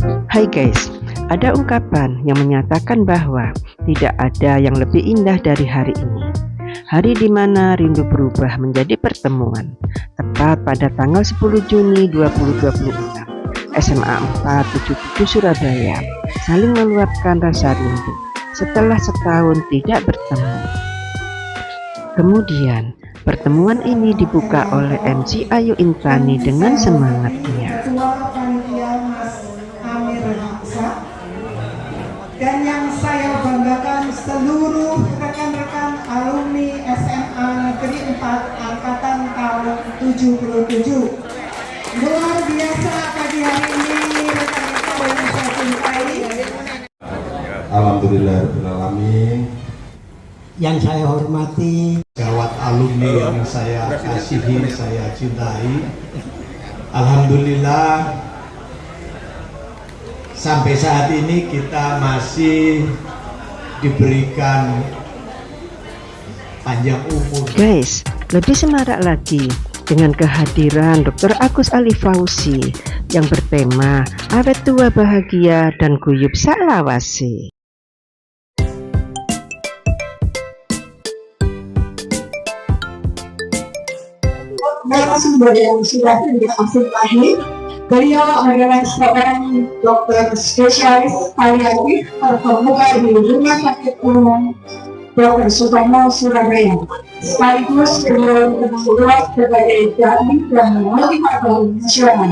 Hai guys, ada ungkapan yang menyatakan bahwa tidak ada yang lebih indah dari hari ini. Hari di mana rindu berubah menjadi pertemuan. Tepat pada tanggal 10 Juni 2026, SMA 477 Surabaya saling meluapkan rasa rindu setelah setahun tidak bertemu. Kemudian, pertemuan ini dibuka oleh MC Ayu Intan dengan semangatnya. Dan yang saya banggakan seluruh rekan-rekan alumni SMA Negeri 4 Angkatan tahun 77. Luar biasa pagi hari ini rekan-rekan yang saya cintai. Alhamdulillahirrahmanirrahim. Yang saya hormati Gawat alumni yang saya kasihi, saya cintai. Alhamdulillah, sampai saat ini kita masih diberikan panjang umur. Guys, lebih semarak lagi dengan kehadiran Dr. Agus Ali Fauzi yang bertema awet tua bahagia dan guyub saklawase. Narasumber yang sudah kita asing lagi. Beliau adalah seorang dokter spesialis paliatif terkemuka di Rumah Sakit Umum Dr. Sutomo Surabaya. Sekaligus beliau bertugas sebagai damping dan motivator nasional.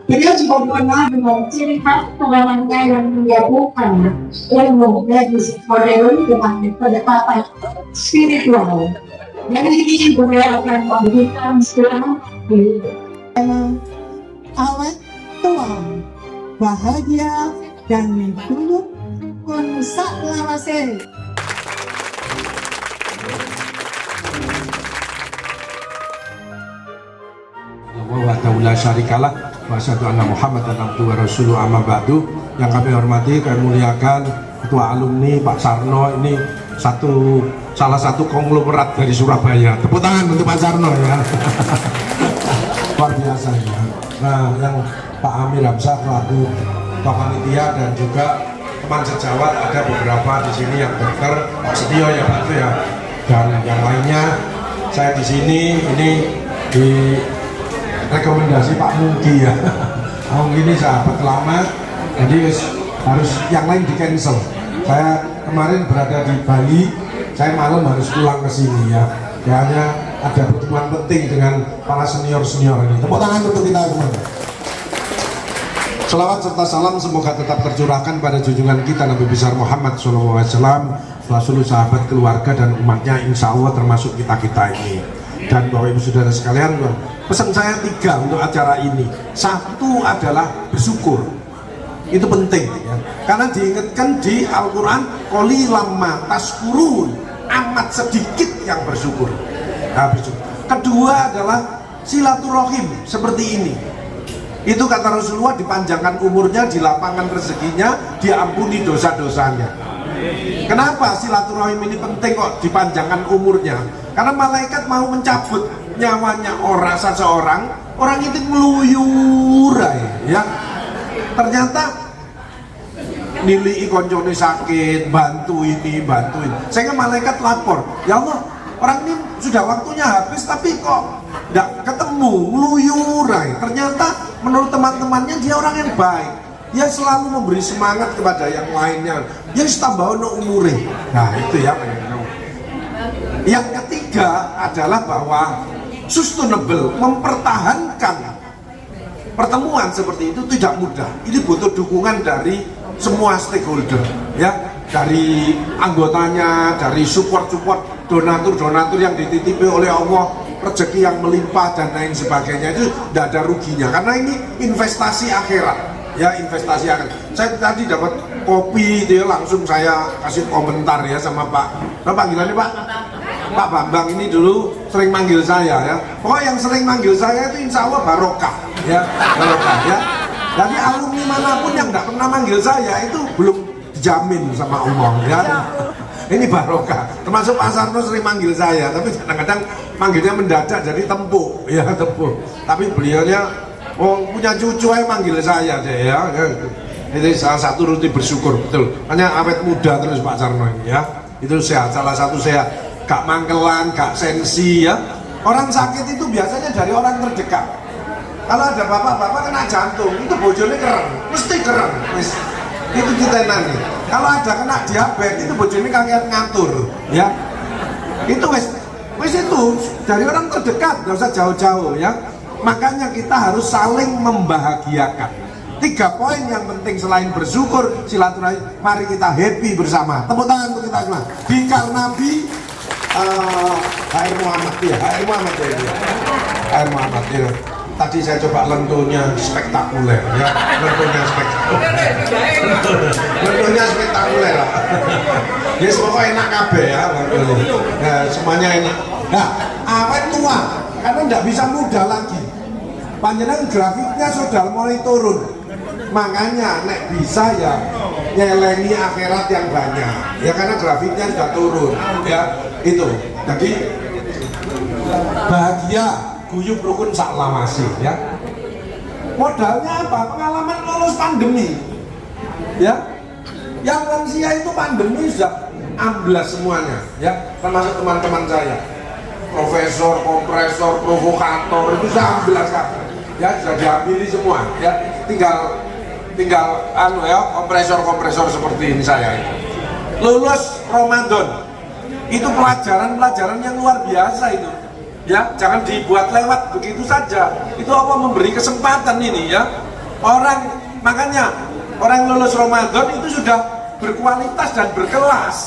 Beliau juga dikenal dengan ciri khas pengalamannya yang menggabungkan ilmu medis modern dengan pendekatan spiritual. Dan ini beliau akan memberikan istilah di awet tua, bahagia, dan guyub saklawase. Wahdahu la syarikalah wa asyhadu anna Muhammadan abduhu wa rasuluhu amma ba'du. Yang kami hormati, kami muliakan Ketua Alumni Pak Sarno, ini salah satu konglomerat dari Surabaya. Tepuk tangan untuk Pak Sarno ya. Luar biasa ya. Nah, yang Pak Amir Hamzah selaku Ketua Panitia dan juga teman sejawat, ada beberapa di sini yang dokter, Pak Setio ya Pak itu ya, dan yang lainnya. Saya di sini ini di rekomendasi Pak Mungki ya. Pak Mungki ini sahabat lama, jadi harus yang lain di cancel. Saya kemarin berada di Bali, saya malam harus pulang ke sini ya. Hanya ada pertemuan penting dengan para senior-senior ini. Tepuk tangan untuk kita semua. Selawat serta salam semoga tetap tercurahkan pada junjungan kita Nabi besar Muhammad SAW, seluruh sahabat, keluarga dan umatnya, insya Allah termasuk kita-kita ini. Dan Bapak Ibu Saudara sekalian, pesan saya 3 untuk acara ini. 1 adalah bersyukur. Itu penting ya. Karena diingatkan di Al-Quran, qalilam ma tashkurun, amat sedikit yang bersyukur. Nah, bersyukur. Kedua adalah silaturahim seperti ini. Itu kata Rasulullah, dipanjangkan umurnya, dilapangkan rezekinya, diampuni dosa-dosanya. Kenapa silaturahim ini penting kok dipanjangkan umurnya? Karena malaikat mau mencabut nyawanya seseorang, orang itu ngeluyur ya. Ternyata nilai koncone sakit, bantu ini, bantuin. Sehingga malaikat lapor, ya Allah, orang ini sudah waktunya habis tapi kok tidak ketemu, ngeluyurai. Ternyata menurut teman-temannya dia orang yang baik. Dia selalu memberi semangat kepada yang lainnya. Dia tambah no umure. Nah itu ya. Yang ketiga adalah bahwa sustainable, mempertahankan pertemuan seperti itu tidak mudah. Ini butuh dukungan dari semua stakeholder ya, dari anggotanya, dari support donatur yang dititipi oleh Allah, rezeki yang melimpah dan lain sebagainya. Itu tidak ada ruginya karena ini investasi akhirat ya, investasi akhirat. Saya tadi dapat kopi dia, langsung saya kasih komentar ya sama Pak panggilannya Pak Bambang ini dulu sering manggil saya ya. Pokoknya yang sering manggil saya itu insya Allah barokah ya, barokah ya. Dari alumni manapun yang nggak pernah manggil saya itu belum dijamin sama Allah ya. Ini barokah. Termasuk Pak Sarno sering manggil saya, tapi kadang-kadang manggilnya mendadak jadi Tempo ya, Tempo. Tapi beliaunya punya cucu aja manggil saya deh ya. Itu salah satu rutine bersyukur, betul. Hanya awet muda terus Pak Carno ini ya. Itu sehat, salah satu sehat. Gak mangkelan, gak sensi ya. Orang sakit itu biasanya dari orang terdekat. Kalau ada bapak-bapak kena jantung, itu bojone keren, mesti keren. Itu kita nanti. Kalau ada kena diabetes, itu bojone kaget ngatur, ya. Itu wes itu dari orang terdekat, nggak usah jauh-jauh ya. Makanya kita harus saling membahagiakan. 3 poin yang penting selain bersyukur, silaturahmi, mari kita happy bersama. Tepuk tangan untuk kita semua. Bingkar Nabi, HR Muhammad ya, HR Muhammad ya, HR Muhammad ya. Tadi saya coba lentonya spektakuler ya, lentonya spektakuler lah. Ya semoga enak kabeh ya, semuanya enak. Nah, awet tua karena tidak bisa muda lagi. Panjenengan grafiknya sudah mulai turun, makanya nek bisa ya nyelengi akhirat yang banyak ya, karena grafiknya sudah turun ya. Itu jadi bahagia guyub rukun saklamasi ya. Modalnya apa? Pengalaman lolos pandemi ya. Yang lansia itu pandemi sudah amblas semuanya ya, termasuk teman-teman saya, profesor, kompresor, provokator itu sudah amblas kan ya, sudah diambil semua ya. Tinggal anu ya, kompresor seperti ini saya ini. Lulus Ramadan itu pelajaran yang luar biasa itu ya, jangan dibuat lewat begitu saja. Itu Allah memberi kesempatan ini ya. Makanya orang lulus Ramadan itu sudah berkualitas dan berkelas.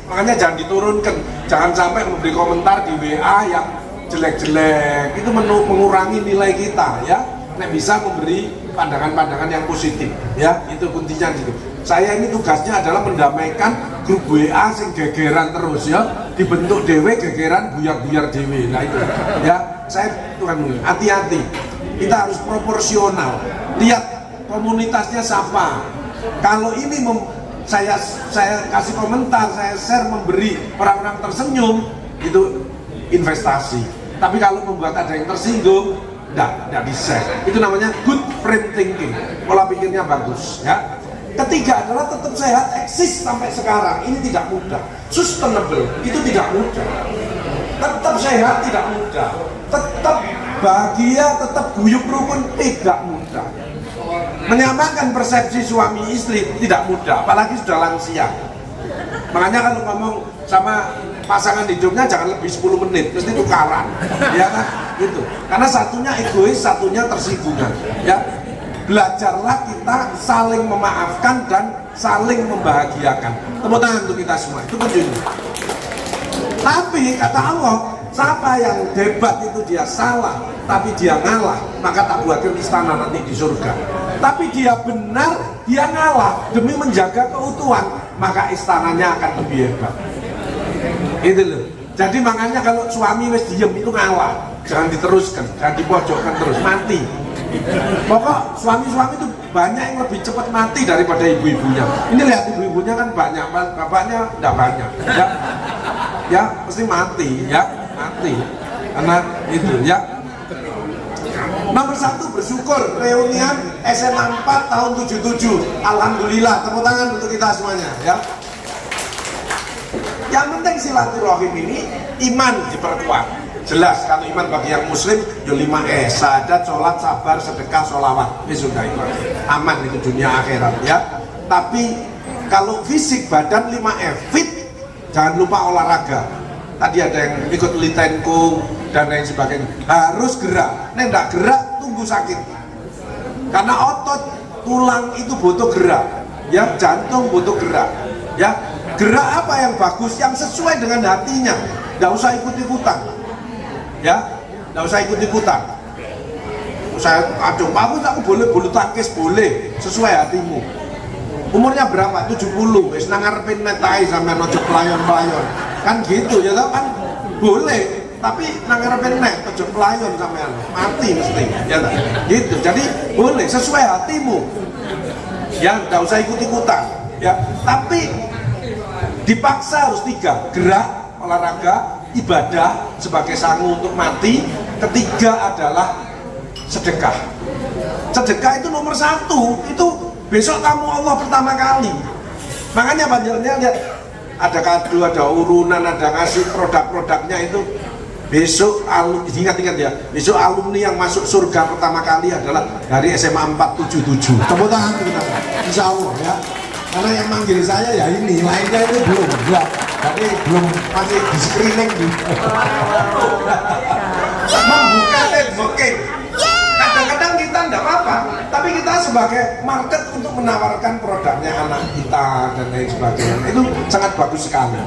Makanya jangan diturunkan, jangan sampai memberi komentar di WA yang jelek-jelek. Itu mengurangi nilai kita ya. Nek bisa memberi pandangan-pandangan yang positif ya, itu kuncinya gitu. Saya ini tugasnya adalah mendamaikan grup WA sing gegeran terus ya, dibentuk dewe gegeran buyar-buyar dewe. Nah itu ya, saya tuhan hati-hati, kita harus proporsional. Lihat komunitasnya siapa. Kalau ini saya kasih komentar, saya share, memberi orang-orang tersenyum, itu investasi. Tapi kalau membuat ada yang tersinggung, enggak bisa. Itu namanya good frame thinking, pola pikirnya bagus ya. Ketiga adalah tetap sehat, eksis sampai sekarang. Ini tidak mudah. Sustainable itu tidak mudah. Tetap sehat tidak mudah. Tetap bahagia, tetap guyub rukun tidak mudah. Menyamakan persepsi suami istri tidak mudah, apalagi sudah lansia. Makanya kalau ngomong sama pasangan hidupnya jangan lebih 10 menit, mesti tukaran, ya kan? Gitu. Karena satunya egois, satunya tersinggungan. Ya, belajarlah kita saling memaafkan dan saling membahagiakan. Tepuk tangan untuk kita semua. Itu kuncinya. Tapi kata Allah, siapa yang debat itu dia salah, tapi dia ngalah, maka tak buatkan istana nanti di surga. Tapi dia benar, dia ngalah demi menjaga keutuhan, maka istananya akan lebih hebat. Itu loh. Jadi makanya kalau suami wis diem itu ngalah, jangan diteruskan, jangan dipojokkan terus, mati. Pokok suami-suami itu banyak yang lebih cepat mati daripada ibu-ibunya. Ini lihat ibu-ibunya kan banyak, bapaknya enggak banyak. Ya pasti mati, ya mati. Karena itu ya. Nomor 1 bersyukur, reunian SMA 4 tahun 77. Alhamdulillah, tepuk tangan untuk kita semuanya ya. Yang penting silaturahim ini iman diperkuat. Jelas kalau iman bagi yang muslim ya 5S, syahadat, sholat, sabar, sedekah, sholawat. Ini sudah itu aman, itu dunia akhirat ya. Tapi kalau fisik badan 5F, fit, jangan lupa olahraga. Tadi ada yang ikut litenku dan lain sebagainya, harus gerak. Nek enggak gerak tunggu sakit, karena otot tulang itu butuh gerak ya, jantung butuh gerak ya. Gerak apa yang bagus, yang sesuai dengan hatinya, enggak usah ikut-ikutan ya, enggak usah ikut-ikutan. Saya aduh, aku boleh bulu tangkis boleh, sesuai hatimu. Umurnya berapa? 70, wis nang ngarepin netai sampean ojo pelayon-pelayon. Kan gitu ya kan? Boleh, tapi nang ngarepin net ojo pelayon sampean, mati mesti. Ya tak? Gitu. Jadi boleh sesuai hatimu. Ya, enggak usah ikut-ikutan. Ya, tapi dipaksa harus 3, gerak, olahraga, ibadah sebagai sangu untuk mati. Ketiga adalah sedekah. Sedekah itu nomor 1, itu Besok tamu Allah pertama kali. Makanya banjaknya lihat ada kado, ada urunan, ada ngasih produk-produknya itu. Besok ingat-ingat ya, besok alumni yang masuk surga pertama kali adalah dari SMA 477. Tepuk tangan kita, insya Allah ya. Karena yang manggil saya ya ini, lainnya itu belum ya. Jadi belum, masih di screening gitu. Membuka networking. Kadang-kadang kita enggak apa-apa, tapi kita sebagai market untuk menawarkan produknya anak kita dan lain sebagainya, itu sangat bagus sekali.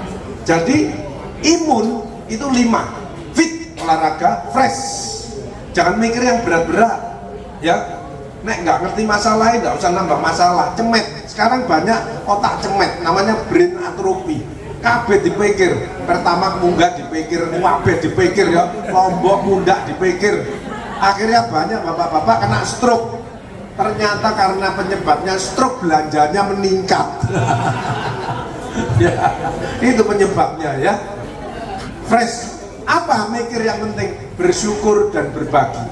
Jadi imun itu 5. Fit, olahraga, fresh. Jangan mikir yang berat-berat ya. Nek nggak ngerti masalahnya nggak usah nambah masalah. Cemet, sekarang banyak otak cemet, namanya brain atrophy. Kabeh dipikir, pertama munggah dipikir, wabeh dipikir ya, lombok mundak dipikir. Akhirnya banyak bapak-bapak kena stroke. Ternyata karena penyebabnya stroke, belanjanya meningkat. Ya, itu penyebabnya ya. Fresh. Apa mikir yang penting? Bersyukur dan berbagi.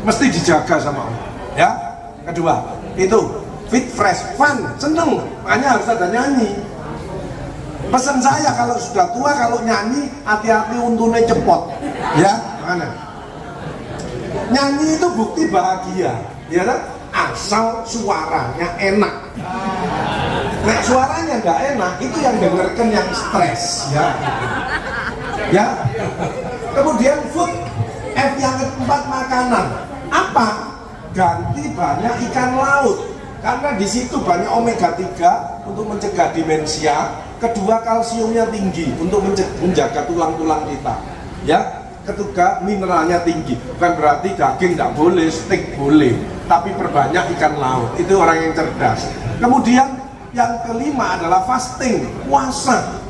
Mesti dijaga sama Allah. Ya. Kedua, itu fit, fresh, fun, seneng. Makanya harus ada nyanyi. Pesan saya kalau sudah tua kalau nyanyi hati-hati untune cepot. Ya, mana? Nyanyi itu bukti bahagia. Ya kan? Asal suaranya enak. Nek suaranya nggak enak, itu yang dengarkan yang stres. Ya. Ya. Kemudian food, F yang keempat makanan. Apa? Ganti banyak ikan laut. Karena di situ banyak omega 3 untuk mencegah demensia. Kedua, kalsiumnya tinggi untuk menjaga tulang-tulang kita. Ya. Ketiga, mineralnya tinggi. Bukan berarti daging tidak boleh, steak boleh, tapi perbanyak ikan laut. Itu orang yang cerdas. Kemudian yang kelima adalah fasting, puasa.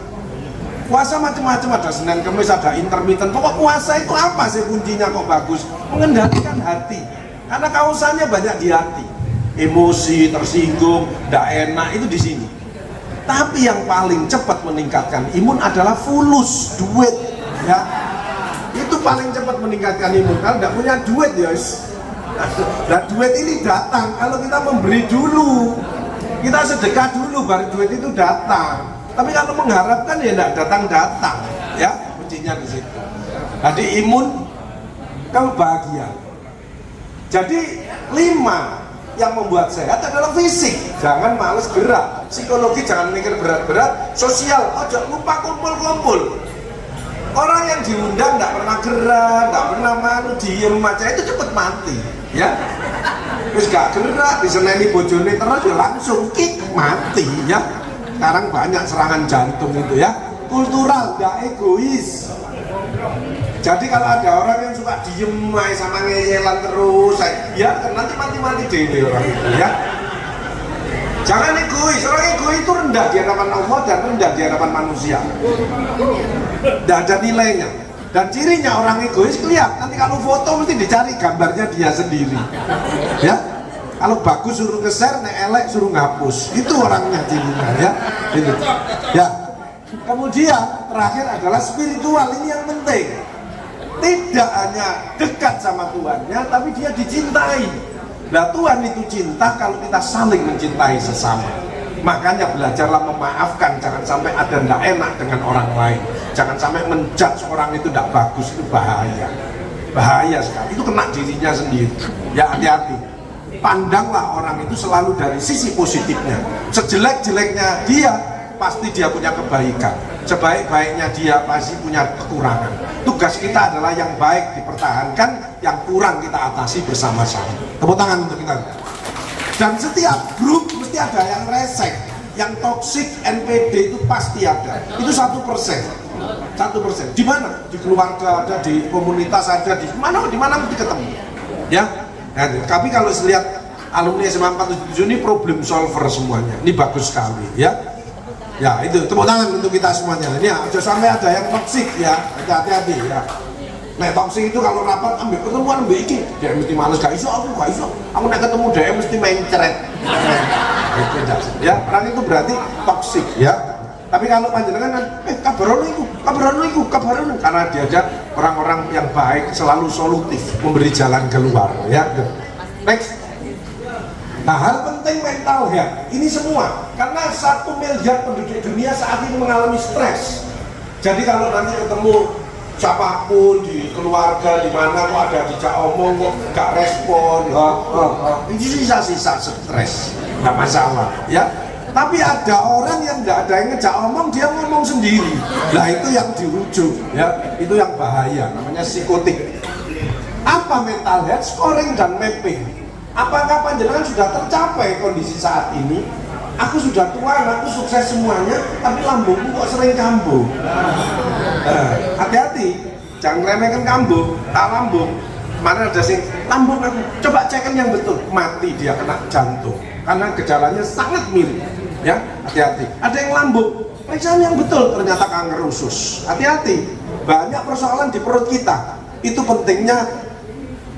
Puasa macam-macam, ada Senin Kemis, ada intermittent. Pokok puasa itu apa sih kuncinya kok bagus? Mengendalikan hati. Karena kausannya banyak di hati. Emosi, tersinggung, tidak enak, itu di sini. Tapi yang paling cepat meningkatkan imun adalah fulus, duit. Ya. Itu paling cepat meningkatkan imun. Kalau tidak punya duit ya, nah duit ini datang kalau kita memberi dulu. Kita sedekah dulu baru duit itu datang. Tapi kalau mengharapkan ya tidak datang-datang, ya kuncinya di situ. Jadi imun, kalau bahagia. Jadi 5 yang membuat sehat adalah fisik. Jangan males gerak. Psikologi jangan mikir berat-berat. Sosial, jangan lupa kumpul-kumpul. Orang yang diundang tidak pernah gerak, tidak pernah malu, diem aja itu cepet mati, ya. Terus gak gerak, diseneni bojone terus ya langsung kick mati, ya. Sekarang banyak serangan jantung itu ya. Kultural, gak egois. Jadi kalau ada orang yang suka diem sama ngeyelan terus, ya nanti mati-mati deh orang itu ya. Jangan egois, orang egois itu rendah di hadapan Allah dan rendah di hadapan manusia. Tidak ada nilainya. Dan cirinya orang egois kelihatan, nanti kalau foto mesti dicari gambarnya dia sendiri. Ya. Kalau bagus suruh nge-share, nek elek suruh ngapus. Itu orangnya cirinya ya. Ini. Ya. Kemudian terakhir adalah spiritual, ini yang penting. Tidak hanya dekat sama Tuhannya, tapi dia dicintai. Nah Tuhan itu cinta kalau kita saling mencintai sesama. Makanya belajarlah memaafkan, jangan sampai ada tidak enak dengan orang lain. Jangan sampai menjudge orang itu tidak bagus, itu bahaya. Bahaya sekali, itu kena dirinya sendiri. Ya hati-hati. Pandanglah orang itu selalu dari sisi positifnya. Sejelek-jeleknya dia, pasti dia punya kebaikan. Sebaik-baiknya dia pasti punya kekurangan. Tugas kita adalah yang baik dipertahankan, yang kurang kita atasi bersama-sama. Tepuk tangan untuk kita. Dan setiap grup mesti ada yang resek, yang toksik, NPD itu pasti ada. Itu 1%. 1%. Di mana? Di keluarga ada, di komunitas ada, di mana mesti ketemu. Ya. Nah, tapi kalau lihat alumni SMA 477 ini problem solver semuanya. Ini bagus sekali, ya. Ya itu tepuk tangan untuk kita semuanya. Ini ya, jangan sampai ada yang toksik ya, hati-hati ya. Nah toksik itu kalau rapat ambil ketemuan ambil iki, dia mesti males gak iso aku gak iso. Aku nak ketemu dia mesti main ceret. Ya orang itu berarti toksik ya. Tapi kalau panjenengan kabarono iku karena diajak orang-orang yang baik selalu solutif memberi jalan keluar ya. Next. Nah, hal penting mental health ini semua karena 1 miliar penduduk dunia saat ini mengalami stres. Jadi kalau nanti ketemu siapapun di keluarga di mana kok ada dijak omong kok gak respon, ini sisa-sisa stres, nggak masalah ya. Tapi ada orang yang nggak ada yang ngejak omong, dia ngomong sendiri. Nah itu yang dirujuk ya, itu yang bahaya, namanya psikotik. Apa mental health, scoring dan mapping? Apakah panjenengan sudah tercapai kondisi saat ini? Aku sudah tua, aku sukses semuanya, tapi lambungku kok sering kambuh. Hati-hati, jangan remehkan kambuh, tak lambung. Mana ada sing lambung aku, coba cekin yang betul, mati dia kena jantung. Karena gejalanya sangat mirip. Ya, hati-hati. Ada yang lambung, periksaan yang betul, ternyata kanker usus. Hati-hati, banyak persoalan di perut kita. Itu pentingnya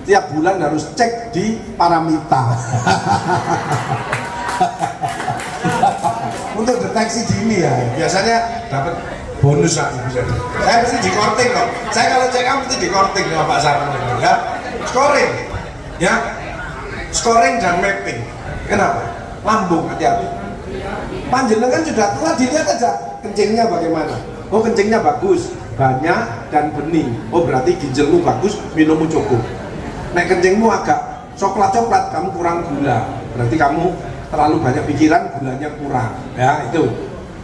tiap bulan harus cek di Paramita. Untuk deteksi dini ya, biasanya dapat bonus lah. Saya mesti di korting kok. Saya kalau check up itu di korting sama Pak Sarno ya. Scoring, ya, scoring dan mapping. Kenapa? Lambung, hati-hati. Panjenengan sudah tua, dilihat aja kencingnya bagaimana. Oh kencingnya bagus, banyak dan bening. Oh berarti ginjalmu bagus, minummu cukup. Nek kencingmu agak coklat-coklat, kamu kurang gula. Berarti kamu terlalu banyak pikiran, gulanya kurang. Ya itu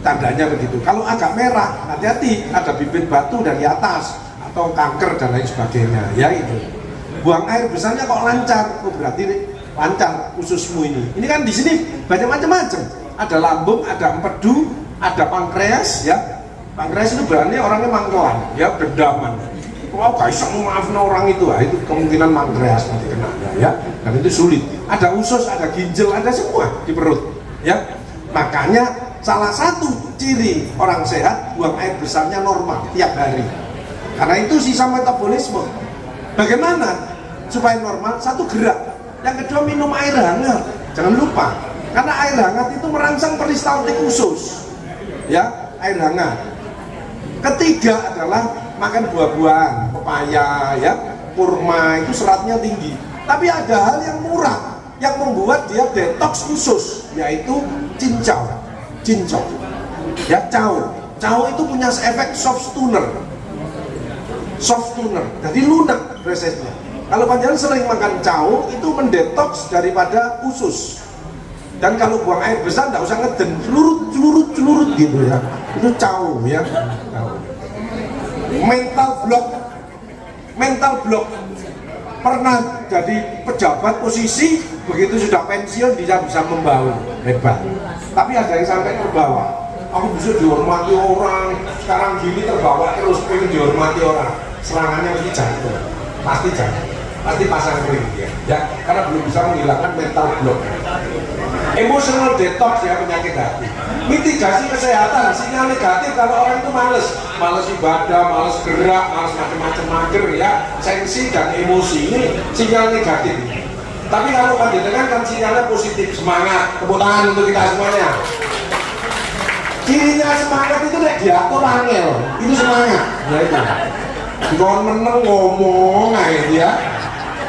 tandanya begitu. Kalau agak merah, hati-hati, ada bibit batu dari atas atau kanker dan lain sebagainya. Ya itu. Buang air besarnya kok lancar, oh berarti lancar ususmu ini. Ini kan di sini banyak macam-macam. Ada lambung, ada empedu, ada pankreas, ya. Pankreas itu berarti orangnya mangkelan, ya, dendaman. Kalau gak bisa memaafkan orang itu, itu kemungkinan pankreas nanti kena, ya. Dan itu sulit. Ada usus, ada ginjal, ada semua di perut, ya. Makanya salah satu ciri orang sehat buang air besarnya normal tiap hari. Karena itu sisa metabolisme. Bagaimana supaya normal? Satu gerak, yang kedua minum air hangat. Jangan lupa, karena air hangat itu merangsang peristaltik usus, ya, air hangat. Ketiga adalah makan buah-buahan, pepaya, ya, kurma, itu seratnya tinggi. Tapi ada hal yang murah yang membuat dia detox usus, yaitu cincau, ya, cau itu punya efek soft tuner, jadi lunak resepnya. Kalau panjenengan sering makan cau, itu mendetoks daripada usus. Dan kalau buang air besar, tidak usah ngeden, celurut gitu ya. Itu cau ya. Mental block. Pernah jadi pejabat posisi, begitu sudah pensiun dia bisa membaur, hebat. Tapi ada yang sampai terbawa. Aku bisa dihormati orang, sekarang gini terbawa terus pengen dihormati orang. Serangannya mesti jantung, pasti pasang ring dia, ya, karena belum bisa menghilangkan mental block. Emotional detox ya, penyakit hati. Mitigasi kesehatan, sinyal negatif kalau orang itu males ibadah, males gerak, males macam-macam mager ya, sensi dan emosi, ini sinyal negatif. Tapi kalau panjenengan kan sinyalnya positif, semangat, tepuk tangan untuk kita semuanya. Cirinya semangat itu nek diatur angel, itu semangat. Ya itu. Dikon meneng ngomong aja ya.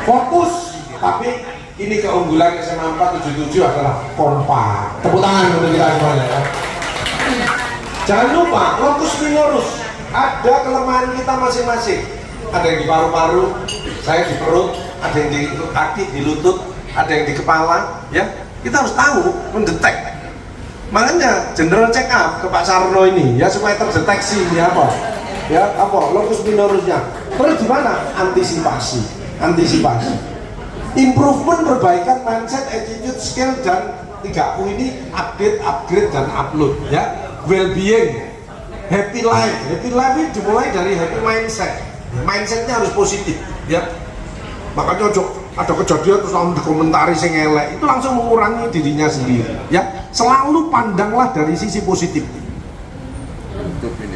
Fokus, tapi ini keunggulan SMA 477 adalah kompak. Tepuk tangan untuk kita semuanya ya. Jangan lupa, locus minoris. Ada kelemahan kita masing-masing. Ada yang di paru-paru, saya di perut, ada yang di kaki, di lutut, ada yang di kepala, ya. Kita harus tahu, mendetek. Makanya general check up ke Pak Sarno ini, ya, supaya terdeteksi ini apa, ya, apa locus minorisnya. Terus gimana? Antisipasi. Improvement, perbaikan mindset, attitude, skill, dan 3U ini upgrade dan upload, ya. Well-being, happy life ini dimulai dari happy mindset. Mindsetnya harus positif, ya. Makanya ada kejadian terus langsung dikomentari sing elek, itu langsung mengurangi dirinya sendiri, ya. Selalu pandanglah dari sisi positif.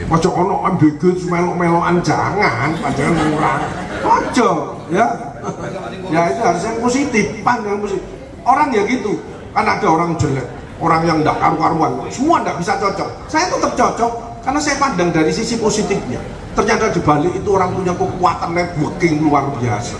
Ojo ono ambiguous melok-melokan, jangan mengurangi. Ojo, ya. Ya itu harus yang positif, pandang positif. Orang ya gitu, kan ada orang jelek, orang yang tidak karu-karuan, semua tidak bisa cocok. Saya tetap cocok karena saya pandang dari sisi positifnya. Ternyata di balik itu orang punya kekuatan networking luar biasa.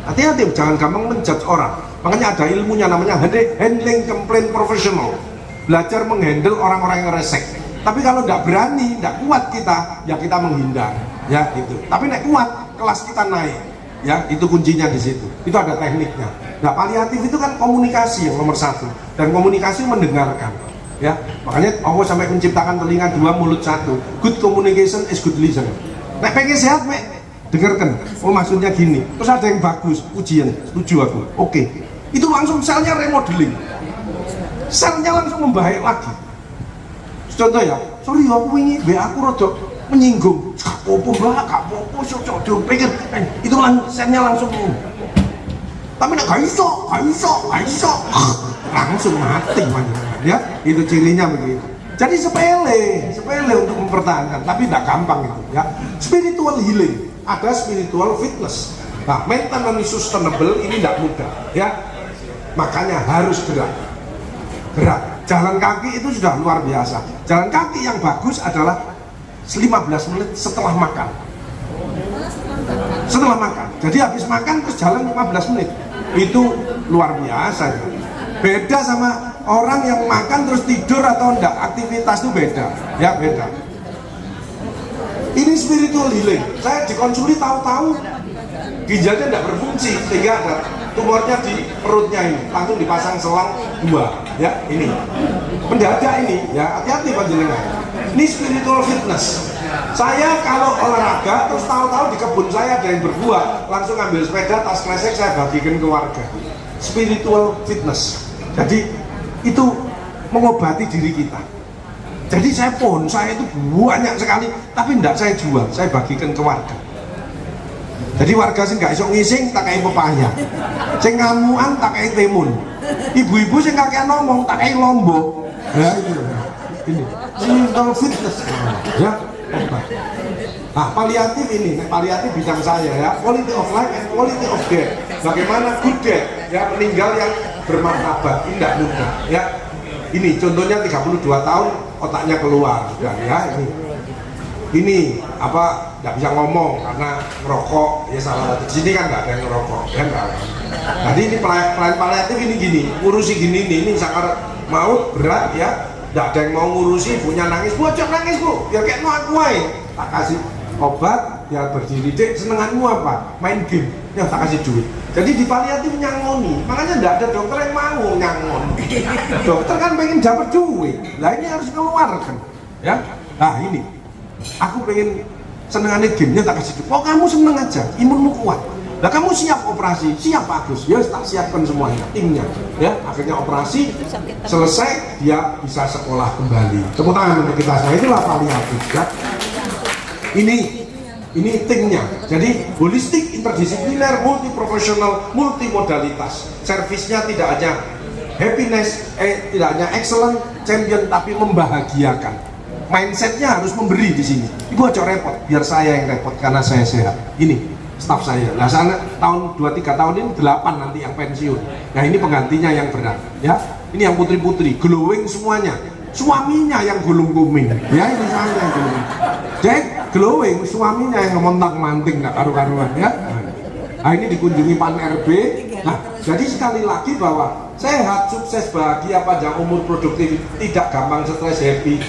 Hati-hati, jangan gampang menjudge orang. Makanya ada ilmunya namanya handling complaint professional. Belajar menghandle orang-orang yang resek. Tapi kalau tidak berani, tidak kuat kita, ya kita menghindar, ya gitu. Tapi nek kuat, kelas kita naik, ya itu kuncinya di situ. Itu ada tekniknya. Nah paliatif itu kan komunikasi yang nomor satu, dan komunikasi mendengarkan, ya. Makanya Allah sampai menciptakan telinga dua, mulut satu. Good communication is good listening. Nek pengen sehat, mek dengarkan. Oh maksudnya gini. Terus ada yang bagus, ujian, setuju aku. Oke. Itu langsung selnya remodeling. Selnya langsung membaik lagi. Contoh ya, sorry aku ini aku rada menyinggung. Gak apa-apa mbak, gak apa-apa, cocok pikir. Itu selnya langsung. Tapi gak iso, langsung mati ya. Itu cirinya begitu. Jadi sepele untuk mempertahankan, tapi tidak gampang itu ya. Spiritual healing, ada spiritual fitness. Nah, maintenance sustainable ini tidak mudah ya. Makanya harus gerak. Jalan kaki itu sudah luar biasa. Jalan kaki yang bagus adalah 15 menit setelah makan. Setelah makan. Jadi habis makan terus jalan 15 menit. Itu luar biasa. Beda sama orang yang makan terus tidur atau enggak, aktivitas itu beda. Ya, beda. Ini spiritual healing. Saya dikonsuli tahu-tahu ginjalnya tidak berfungsi sehingga ada tumornya di perutnya ini, langsung dipasang selang 2 ya, ini mendadak ini ya, hati-hati panjenengan. Ini spiritual fitness. Saya kalau olahraga terus tahu-tahu di kebun saya ada yang berbuah, langsung ambil sepeda, tas kresek saya bagikan ke warga. Spiritual fitness. Jadi itu mengobati diri kita. Jadi saya itu banyak sekali, tapi tidak saya jual, saya bagikan ke warga. Jadi warga sing gak iso ngising tak kayak pepaya, sing ngamuan tak kayak timun, ibu-ibu sing kakean ngomong tak kayak lombok. Ya itu, ini spiritual fitness ya. Nah paliatif ini, paliatif bidang saya ya, quality of life and quality of death. Bagaimana good death ya, meninggal yang bermartabat, tidak mudah ya. Ini contohnya 32 tahun otaknya keluar sudah ya, ini apa, nggak bisa ngomong karena ngerokok ya, salah satu. Di sini kan nggak ada yang ngerokok ya, nggak ada. Jadi ini pelayan paliatif ini gini, ngurusi gini nih, ini sakar maut berat ya, nggak ada yang mau ngurusi, ibunya nangis, bu jangan nangis bu, biar kayak aku aja, tak kasih obat, ya berdiri dek, senenganmu apa? Main game, ya tak kasih duit. Jadi di paliatif nyangoni, makanya nggak ada dokter yang mau nyangon. Dokter kan pengen dapat duit, lah ini harus keluarkan ya. Nah ini aku pengen senengannya gamenya tak kasih duit. Oh kamu seneng aja, imunmu kuat. Lah kamu siap operasi, siap bagus. Ya tak siapkan semuanya, timnya. Ya akhirnya operasi selesai, dia bisa sekolah kembali. Tepuk tangan untuk kita. Nah itulah paliatif ya. Ini timnya. Jadi holistik, interdisipliner, multiprofesional, multimodalitas. Servisnya tidak hanya happiness, tidak hanya excellent, champion, tapi membahagiakan. Mindsetnya harus memberi di sini. Ibu aja repot, biar saya yang repot karena saya sehat. Ini staf saya. Nah sana tahun 2-3 tahun ini 8 nanti yang pensiun. Nah ini penggantinya yang berat. Ya, ini yang putri-putri, glowing semuanya. Suaminya yang gulung kuming. Ya ini saya yang gulung. Jack glowing, suaminya yang ngemontak-manting, nggak karu-karuan ya. Nah ini dikunjungi Pan RB. Nah jadi sekali lagi bahwa sehat, sukses, bahagia, panjang umur, produktif, tidak gampang stres, happy,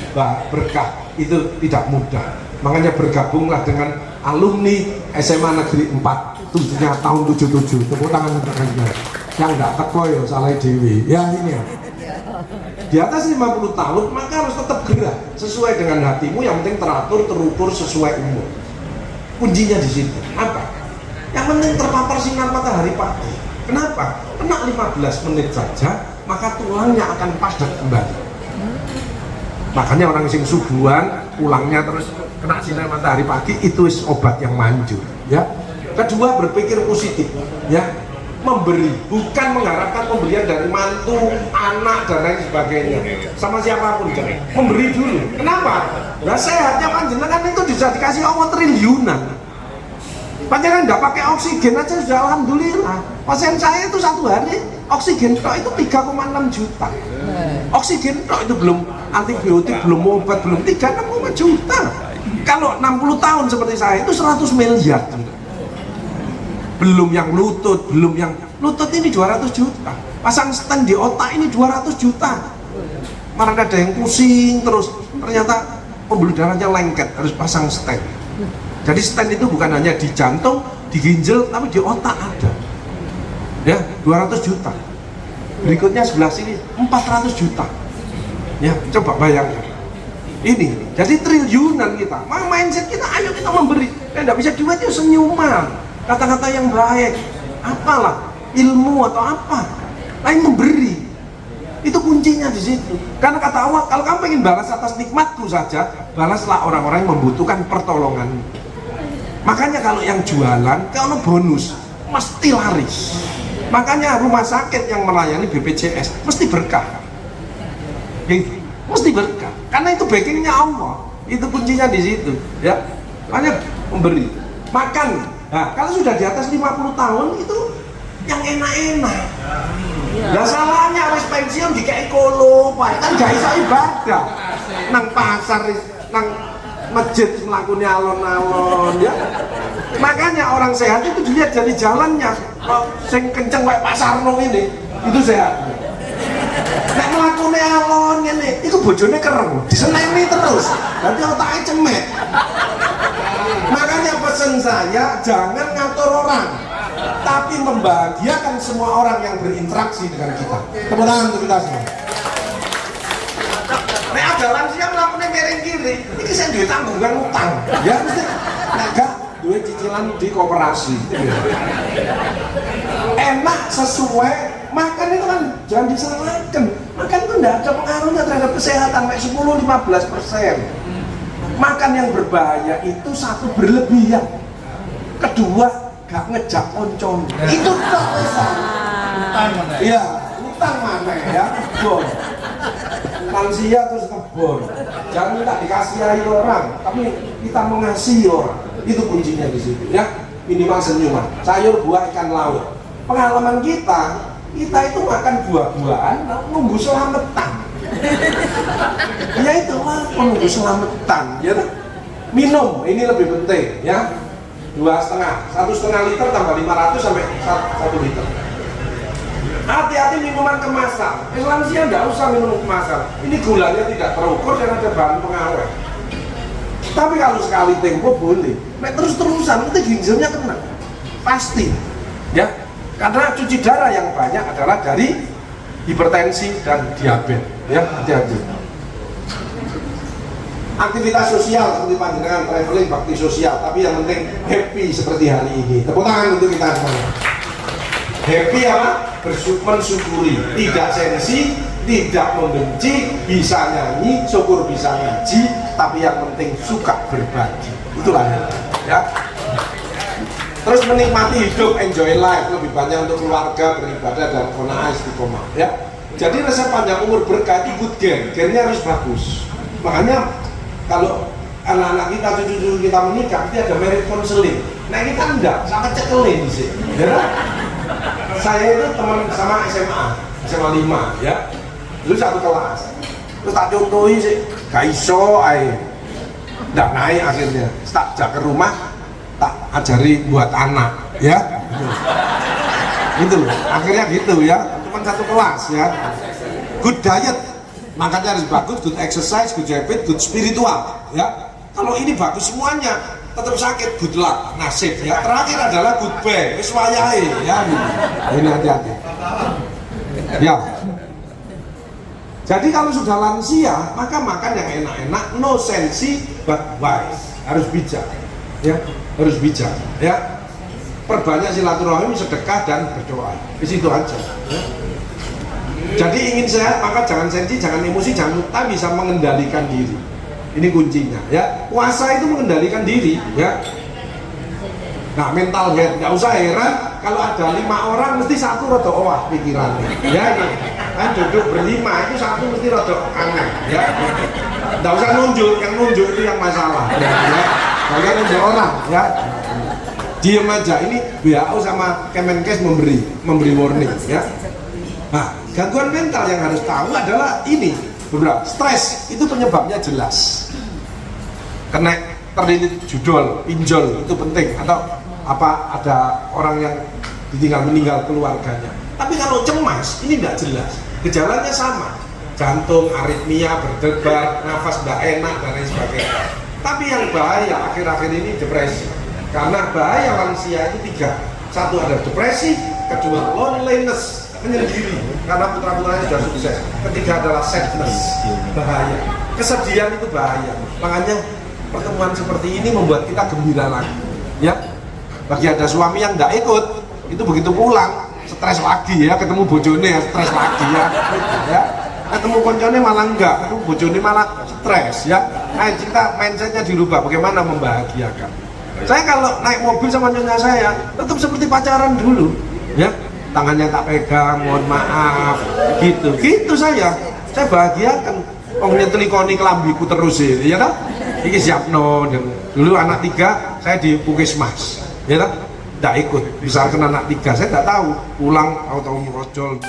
berkah, itu tidak mudah. Makanya bergabunglah dengan alumni SMA Negeri 4 tentunya tahun 77. Tepuk tangan untuk kalian yang nggak teko ya salah dewi ya. Ini ya di atas 50 tahun maka harus tetap gerak sesuai dengan hatimu, yang penting teratur, terukur sesuai umur. Kuncinya di situ apa? Yang penting terpapar sinar matahari pagi. Kenapa? Kena 15 menit saja maka tulangnya akan padat kembali. Makanya orang sing subuhan pulangnya terus kena sinar matahari pagi, itu obat yang manjur ya. Kedua, berpikir positif ya, memberi, bukan mengharapkan pemberian dari mantu, anak dan lain sebagainya sama siapapun, jangan. Memberi dulu. Kenapa? Nah sehatnya panjenengan itu bisa dikasih Allah triliunan. Panjenengan nggak pakai oksigen aja sudah alhamdulillah. Pasien saya itu satu hari oksigen tok itu 3,6 juta. Oksigen tok itu belum antibiotik, belum obat, belum 3,6 juta. Kalau 60 tahun seperti saya itu 100 miliar. Belum yang lutut, belum yang lutut ini 200 juta, pasang stent di otak ini 200 juta. Mana ada yang pusing terus, ternyata pembuluh darahnya lengket, harus pasang stent. Jadi stent itu bukan hanya di jantung, di ginjal, tapi di otak ada. Ya, 200 juta. Berikutnya sebelah sini 400 juta. Ya, coba bayangkan. Ini, jadi triliunan kita. Mindset kita, ayo kita memberi. Tidak bisa duit itu senyuman, kata-kata yang baik, apalah, ilmu atau apa. Lain memberi. Itu kuncinya di situ. Karena kata Allah, kalau kamu ingin balas atas nikmatku saja, balaslah orang-orang yang membutuhkan pertolongan. Makanya kalau yang jualan, kalau bonus, mesti laris. Makanya rumah sakit yang melayani BPJS mesti berkah. Gitu. Mesti berkah. Karena itu backingnya Allah. Itu kuncinya di situ. Ya, makanya memberi. Makan. Nah, kalau sudah di atas 50 tahun itu yang enak-enak. Lah salahnya wis pensiun dikek kolo, Pak. Kan gak iso ibadah. Nang pasar, nang masjid mlakune alon-alon ya. Makanya orang sehat itu dilihat dari jalannya. Kalau sing kenceng kayak Pak Sarno ini, itu sehat. Nek mlakune alon ngene, iku bojone kereng, diseneni terus. Berarti otaknya cemek. Makanya pesan saya, jangan ngatur orang, tapi membahagiakan semua orang yang berinteraksi dengan kita. Tepuk tangan untuk kita semua. Nek ada lansia melakukan miring kiri, ini saya duit tanggungan utang. Ya mesti, nek gak duit cicilan di koperasi. Enak sesuai, makan itu kan jangan disalahkan. Makan itu tidak ada pengaruhnya terhadap kesehatan, kayak 10-15%. Makan yang berbahaya itu satu berlebihan, kedua gak ngejak oncom. Itu tak besar. Iya, utang mana ya? Bon. Lansia terus ngebor. Jangan minta dikasihi orang, tapi kita mengasihi orang. Itu kuncinya di situ ya. Minimal senyuman. Sayur, buah, ikan laut. Pengalaman kita itu makan buah-buahan nunggu selamatan. Ya itu lah, menunggu selamatan ya. Minum, ini lebih penting ya. 1,5 liter tambah 500 sampai 1 liter. Hati-hati minuman kemasan. Lansia nggak usah minum kemasan. Ini gulanya tidak terukur dan ada bahan pengawet. Tapi kalau sekali tempo boleh. Nek terus-terusan nanti ginjalnya kena. Pasti. Ya. Karena cuci darah yang banyak adalah dari hipertensi dan diabetes. Ya, hati-hati. Aktivitas sosial seperti panjenengan traveling, bakti sosial, tapi yang penting happy seperti hari ini. Tepuk tangan untuk kita semua. Happy apa? Mensyukuri, tidak sensi, tidak membenci, bisa nyanyi, syukur bisa ngaji, tapi yang penting suka berbagi. Itulah ya. Terus menikmati hidup, enjoy life, lebih banyak untuk keluarga, beribadah dan qanaah istiqomah ya. Jadi resep panjang umur berkah itu good gennya harus bagus. Makanya kalau anak-anak kita, cucu-cucu kita menikah, dia ada marriage counseling. Nah kita enggak, sangat cekelin sih. Ya. Saya itu teman sama SMA 5 ya. Dulu satu kelas. Terus tak contohin sih, gak iso ae. Nggak naik akhirnya. Tak ajak ke rumah, tak ajari buat anak ya. Gitu loh. Akhirnya gitu ya. Cuma satu kelas ya. Good diet, makannya harus bagus, good exercise, good habit, good spiritual ya. Kalau ini bagus semuanya, tetap sakit, good luck, nasib ya. Terakhir adalah good pay, wis wayahe ya. Ini hati-hati ya. Jadi kalau sudah lansia, maka makan yang enak-enak, no sensi but wise. Harus bijak ya, harus bijak ya. Perbanyak silaturahim, sedekah dan berdoa. Di situ aja ya. Jadi ingin sehat, maka jangan sensi, jangan emosi, jangan lupa bisa mengendalikan diri. Ini kuncinya ya. Puasa itu mengendalikan diri ya. Nah, mental health, nggak usah heran kalau ada 5 orang mesti satu rada owah pikirannya ya. Kan duduk berlima itu satu mesti rada aneh ya. Nggak usah nunjuk, yang nunjuk itu yang masalah ya. Kalian nunjuk orang ya. Diem aja. Ini WHO sama Kemenkes memberi warning ya. Nah, gangguan mental yang harus tahu adalah ini beberapa. Stres itu penyebabnya jelas. Kena terlilit judul, pinjol itu penting, atau apa ada orang yang ditinggal meninggal keluarganya. Tapi kalau cemas, ini tidak jelas. Gejalanya sama, jantung, aritmia, berdebar, nafas tidak enak, dan lain sebagainya. Tapi yang bahaya akhir-akhir ini depresi. Karena bahaya lansia itu 3. Satu ada depresi, kedua loneliness, menyendiri karena putra-putranya sudah sukses. Ketiga adalah sadness, bahaya. Kesedihan itu bahaya. Makanya pertemuan seperti ini membuat kita gembira lagi. Ya, bagi ada suami yang tidak ikut, itu begitu pulang stres lagi ya, ketemu bojone ya stres lagi ya, ketemu koncone malah enggak, ketemu bojone malah stres ya. Nah, kita mindsetnya dirubah, bagaimana membahagiakan. Saya kalau naik mobil sama nyonya saya tetap seperti pacaran dulu ya, tangannya tak pegang, mohon maaf gitu saya bahagiakan. Oh, nyetelikoni kelambiku terus ini ya kan, ini siapno. Dan dulu anak 3 saya di Puskesmas ya kan, tidak ikut, misalkan anak 3 saya tidak tahu, pulang atau merojol.